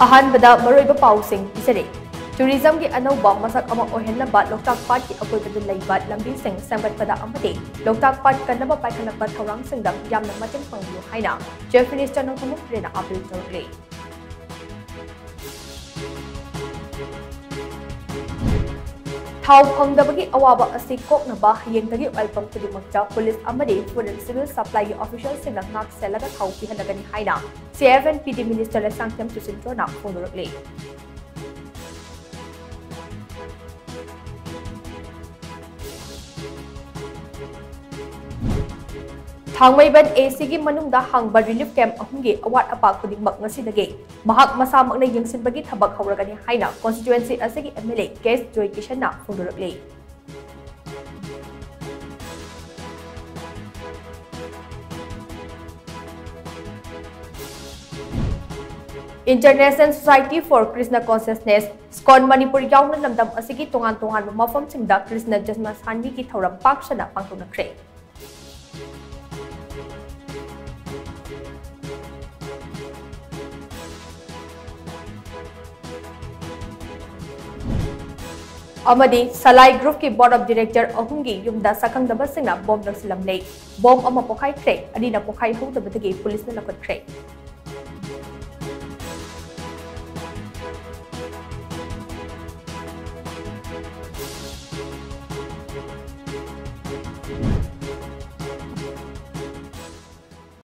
अहानबदा मरोइबा पाउसिंग पिसरे tourism की अनौबा मसक अमा ओहेनबा लोकताक पाट की अकोइबदा लैबा लंबी सिंग संगतपदा अमदे लोकताक पाट कन्नबा पाइखनबा थौरांग सिंगदम यामना मतेंग पंगु हाइना चीफ मिनिस्टर नोंथमु प्रेना अपील तौरले थाव फंगदबगी अवाबा असि कोकनबा हयेंगदगी ऑयल पंप खुदिमक्ता पुलिस अमदे food and civil supply official सिंगना नाक सेलगा थाव पिहलगनी हाइना CFNPD मिनिस्टर सांगतम सुसिंट्रोना फोंदोरकले थांगमैबन AC की मनुंगदा हांगबा रिलीफ कैंप अहुंगे अवाट अपा खुदिमक ngasiदगे महाक मसामकना यंगसिनबगी थबक हौरगनी हाइना कॉन्स्टिट्यूएंसी असगी MLA केस जॉय किशनना फोंदोरकले international society for Krishna consciousness ISKCON Manipur याउन लमदम असगी तोंगान तोंगान मफम सिंगदा Krishna जन्म सानवी की थौरम पाकसना पांगथोनख्रे अमदी सलाई ग्रुप की बोर्ड ऑफ डायरेक्टर अहुंगी युमदा सखंगदबा सिंगना बॉम्ब नक्सिलमले बॉम्ब अमा पोखाइख्रे अदीना पोखाइ हौदबदगी पुलिस न लखटख्रे